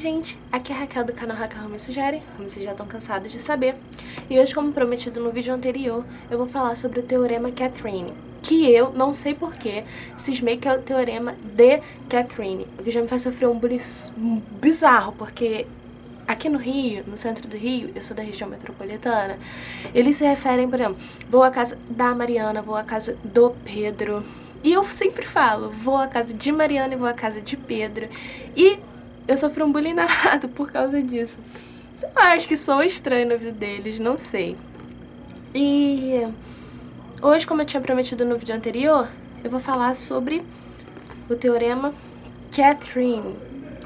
gente, aqui é a Raquel do canal Raquel Me Sugere, como vocês já estão cansados de saber. E hoje, como prometido no vídeo anterior, eu vou falar sobre o Teorema Catherine, que eu, não sei porquê, cismei que é o Teorema de Catherine, o que já me faz sofrer um bullying bizarro, porque aqui no Rio, no centro do Rio, eu sou da região metropolitana, eles se referem, por exemplo, vou à casa da Mariana, vou à casa do Pedro, e eu sempre falo, vou à casa de Mariana e vou à casa de Pedro, e eu sofri um bullying danado por causa disso. Eu acho que sou estranho na vida deles, não sei. E hoje, como eu tinha prometido no vídeo anterior, eu vou falar sobre o Teorema Catherine.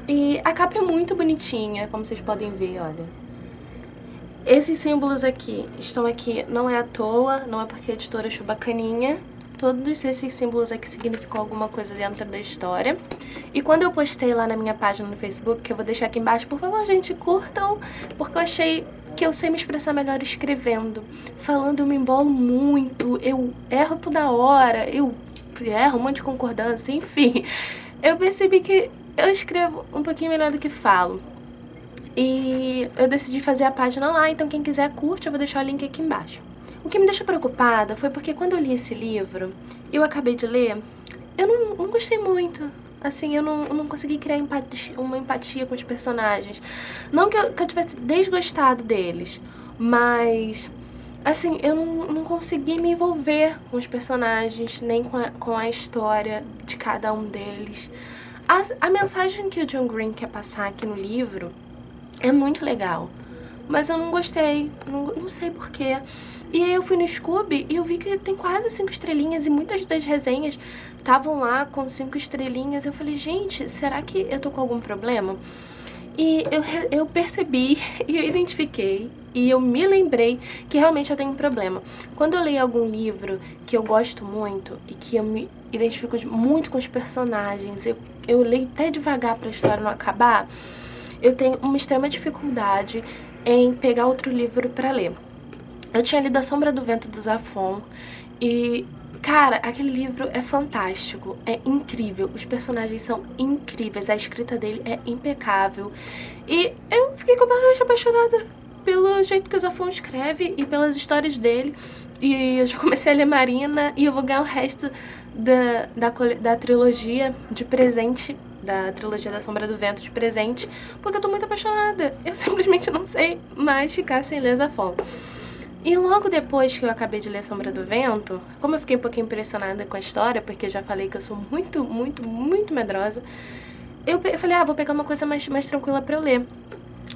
E a capa é muito bonitinha, como vocês podem ver, olha. Esses símbolos aqui estão aqui, não é à toa, não é porque a editora achou bacaninha. Todos esses símbolos aqui significam alguma coisa dentro da história. E quando eu postei lá na minha página no Facebook, que eu vou deixar aqui embaixo, por favor, gente, curtam, porque eu achei que eu sei me expressar melhor escrevendo. Falando, eu me embolo muito, eu erro toda hora, eu erro um monte de concordância, enfim. Eu percebi que eu escrevo um pouquinho melhor do que falo. E eu decidi fazer a página lá, então quem quiser curte, eu vou deixar o link aqui embaixo. O que me deixou preocupada foi porque quando eu li esse livro, eu acabei de ler, eu não gostei muito. Assim, eu não consegui criar uma empatia com os personagens. Não que eu tivesse desgostado deles, mas, assim, eu não consegui me envolver com os personagens, nem com a história de cada um deles. A mensagem que o John Green quer passar aqui no livro é muito legal, mas eu não gostei, não sei porquê. E aí eu fui no Scoob e eu vi que tem quase 5 estrelinhas e muitas das resenhas estavam lá com 5 estrelinhas. Eu falei, gente, será que eu tô com algum problema? E eu percebi e eu identifiquei e eu me lembrei que realmente eu tenho um problema. Quando eu leio algum livro que eu gosto muito e que eu me identifico muito com os personagens, eu leio até devagar pra história não acabar, eu tenho uma extrema dificuldade em pegar outro livro pra ler. Eu tinha lido A Sombra do Vento do Zafón e, cara, aquele livro é fantástico, é incrível, os personagens são incríveis, a escrita dele é impecável e eu fiquei completamente apaixonada pelo jeito que o Zafón escreve e pelas histórias dele. E eu já comecei a ler Marina e eu vou ganhar o resto da trilogia de presente, da trilogia da Sombra do Vento de presente, porque eu tô muito apaixonada. Eu simplesmente não sei mais ficar sem ler Zafón. E logo depois que eu acabei de ler Sombra do Vento, como eu fiquei um pouquinho impressionada com a história, porque eu já falei que eu sou muito medrosa, eu falei, vou pegar uma coisa mais tranquila pra eu ler.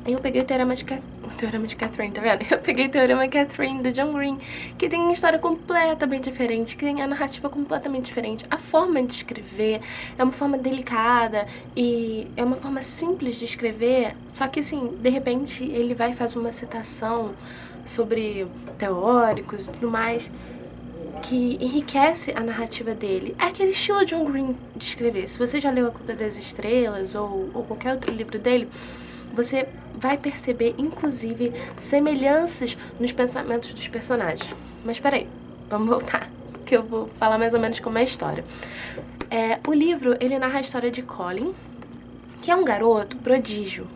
E eu peguei o Teorema de Catherine, tá vendo? Eu peguei o Teorema Catherine do John Green, que tem uma história completamente diferente, que tem a narrativa completamente diferente. A forma de escrever é uma forma delicada e é uma forma simples de escrever, só que assim, de repente ele vai fazer uma citação sobre teóricos e tudo mais, que enriquece a narrativa dele. É aquele estilo John Green de escrever. Se você já leu A Culpa das Estrelas ou qualquer outro livro dele, você vai perceber, inclusive, semelhanças nos pensamentos dos personagens. Mas peraí, vamos voltar, que eu vou falar mais ou menos como é a história. O livro, ele narra a história de Colin, que é um garoto prodígio.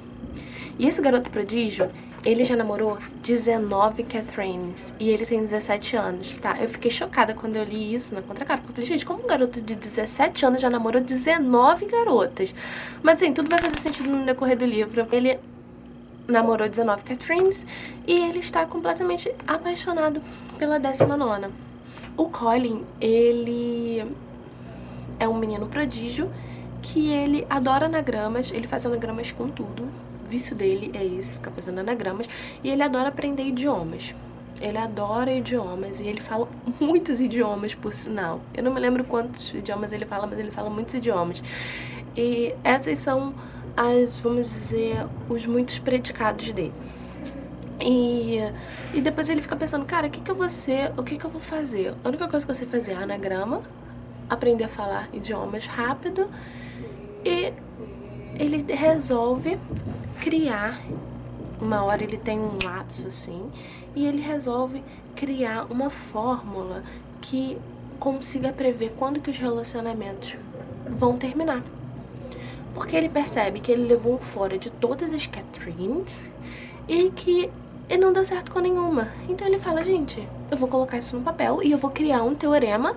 E esse garoto prodígio, ele já namorou 19 Catherines e ele tem 17 anos, tá? Eu fiquei chocada quando eu li isso na contracapa, porque eu falei, gente, como um garoto de 17 anos já namorou 19 garotas? Mas assim, tudo vai fazer sentido no decorrer do livro. Ele namorou 19 Catherines e ele está completamente apaixonado pela 19ª. O Colin, ele é um menino prodígio que ele adora anagramas, ele faz anagramas com tudo. O vício dele é esse, ficar fazendo anagramas, e ele adora aprender idiomas. Ele adora idiomas e ele fala muitos idiomas, por sinal. Eu não me lembro quantos idiomas ele fala, mas ele fala muitos idiomas. E essas são vamos dizer, os muitos predicados dele. E depois ele fica pensando, cara, o que eu vou ser, o que eu vou fazer? A única coisa que eu sei fazer é anagrama, aprender a falar idiomas rápido, e ele resolve criar, uma hora ele tem um lapso assim, e ele resolve criar uma fórmula que consiga prever quando que os relacionamentos vão terminar. porque ele percebe que ele levou um fora de todas as Catherines e que ele não deu certo com nenhuma. Então ele fala, gente, eu vou colocar isso no papel e eu vou criar um teorema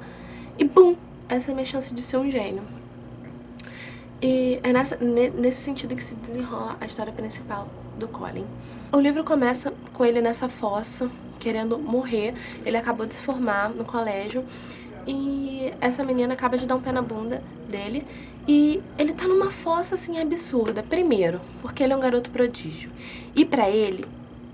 e bum, essa é a minha chance de ser um gênio. E é nesse sentido que se desenrola a história principal do Colin. O livro começa com ele nessa fossa, querendo morrer. Ele acabou de se formar no colégio e essa menina acaba de dar um pé na bunda dele e ele tá numa fossa assim absurda. Primeiro, porque ele é um garoto prodígio. E pra ele,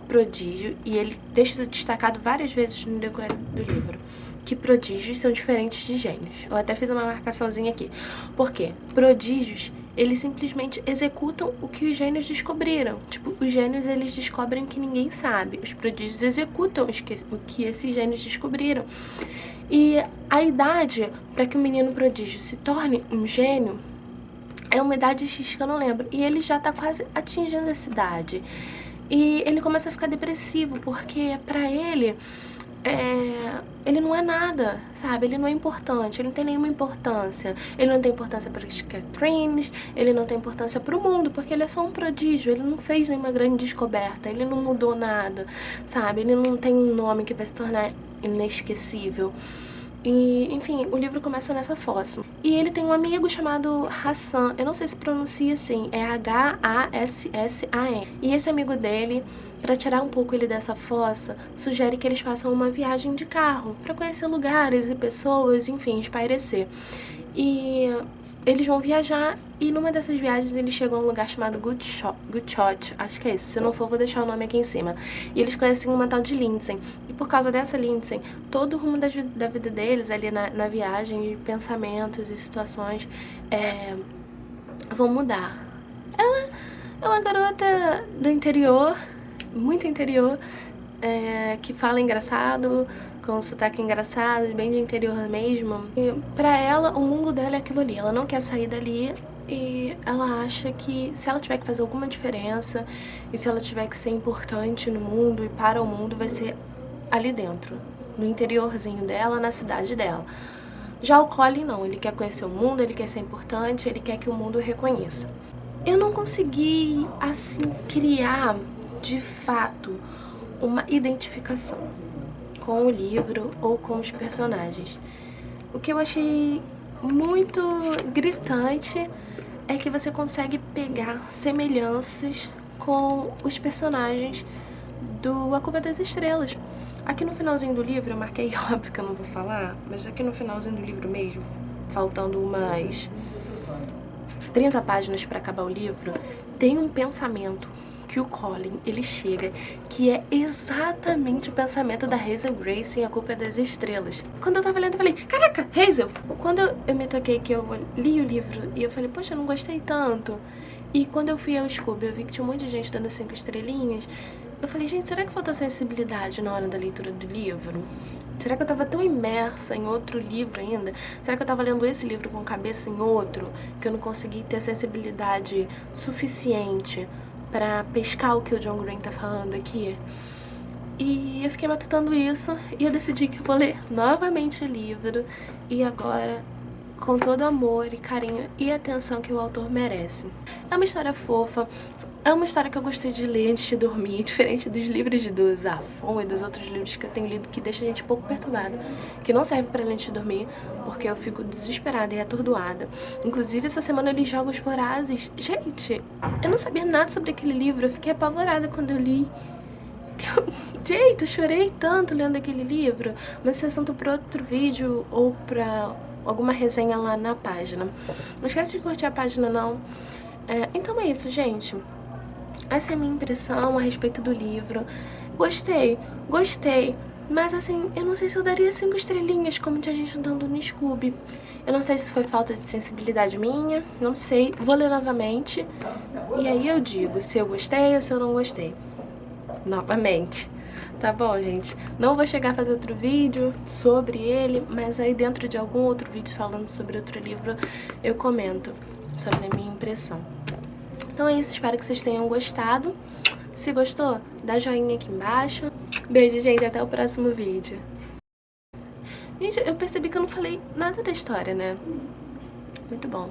prodígio, e ele deixa isso destacado várias vezes no decorrer do livro, que prodígios são diferentes de gênios. Eu até fiz uma marcaçãozinha aqui. Por quê? Prodígios, eles simplesmente executam o que os gênios descobriram. Tipo, os gênios, eles descobrem que ninguém sabe. Os prodígios executam o que esses gênios descobriram. E a idade para que o menino prodígio se torne um gênio é uma idade X que eu não lembro. E ele já tá quase atingindo essa idade. E ele começa a ficar depressivo, porque pra ele... ele não é nada, sabe? Ele não é importante, ele não tem nenhuma importância. Ele não tem importância para as Catherines, ele não tem importância para o mundo, porque ele é só um prodígio, ele não fez nenhuma grande descoberta, ele não mudou nada, sabe? Ele não tem um nome que vai se tornar inesquecível. E, enfim, o livro começa nessa fossa. E ele tem um amigo chamado Hassan, eu não sei se pronuncia assim, é H-A-S-S-A-N. E esse amigo dele, para tirar um pouco ele dessa fossa, sugere que eles façam uma viagem de carro, para conhecer lugares e pessoas, enfim, espairecer. E eles vão viajar e numa dessas viagens eles chegam a um lugar chamado Good Shot, acho que é isso, se não for vou deixar o nome aqui em cima. E eles conhecem uma tal de Lindsay. E por causa dessa Lindsay, todo o rumo da vida deles ali na viagem, de pensamentos e situações vão mudar. Ela é uma garota do interior, muito interior, que fala engraçado, com um sotaque engraçado, bem de interior mesmo. E pra ela, o mundo dela é aquilo ali. Ela não quer sair dali e ela acha que se ela tiver que fazer alguma diferença e se ela tiver que ser importante no mundo e para o mundo, vai ser ali dentro, no interiorzinho dela, na cidade dela. Já o Colin não, ele quer conhecer o mundo, ele quer ser importante, ele quer que o mundo o reconheça. Eu não consegui, assim, criar, de fato, uma identificação com o livro ou com os personagens. O que eu achei muito gritante é que você consegue pegar semelhanças com os personagens do A Culpa é das Estrelas. Aqui no finalzinho do livro, eu marquei, óbvio que eu não vou falar, mas aqui no finalzinho do livro mesmo, faltando umas 30 páginas para acabar o livro, tem um pensamento que o Colin, ele chega, que é exatamente o pensamento da Hazel Grace em A Culpa é das Estrelas. Quando eu tava lendo, eu falei, caraca, Hazel! Quando eu me toquei que eu li o livro e eu falei, poxa, eu não gostei tanto. E quando eu fui ao Scooby, eu vi que tinha um monte de gente dando 5 estrelinhas. Eu falei, gente, será que faltou sensibilidade na hora da leitura do livro? Será que eu tava tão imersa em outro livro ainda? Será que eu tava lendo esse livro com cabeça em outro? Que eu não consegui ter sensibilidade suficiente pra pescar o que o John Green tá falando aqui? E eu fiquei matutando isso e eu decidi que eu vou ler novamente o livro e agora com todo o amor e carinho e atenção que o autor merece. É uma história fofa, é uma história que eu gostei de ler antes de dormir, diferente dos livros do Zafon e dos outros livros que eu tenho lido que deixa a gente um pouco perturbada, que não serve pra ler antes de dormir, porque eu fico desesperada e atordoada. Inclusive, essa semana eu li Jogos Vorazes. Gente, eu não sabia nada sobre aquele livro, eu fiquei apavorada quando eu li. Gente, eu chorei tanto lendo aquele livro, mas esse assunto para outro vídeo ou pra alguma resenha lá na página. Não esquece de curtir a página, não. Então é isso, gente. Essa é a minha impressão a respeito do livro. Gostei, mas assim, eu não sei se eu daria 5 estrelinhas como tinha gente dando no Scooby. Eu não sei se foi falta de sensibilidade minha, não sei. Vou ler novamente e aí eu digo se eu gostei ou se eu não gostei. Novamente. Tá bom, gente? Não vou chegar a fazer outro vídeo sobre ele, mas aí dentro de algum outro vídeo falando sobre outro livro, eu comento sobre a minha impressão. Então é isso, espero que vocês tenham gostado. Se gostou, dá joinha aqui embaixo. Beijo, gente, até o próximo vídeo. Gente, eu percebi que eu não falei nada da história, né? Muito bom.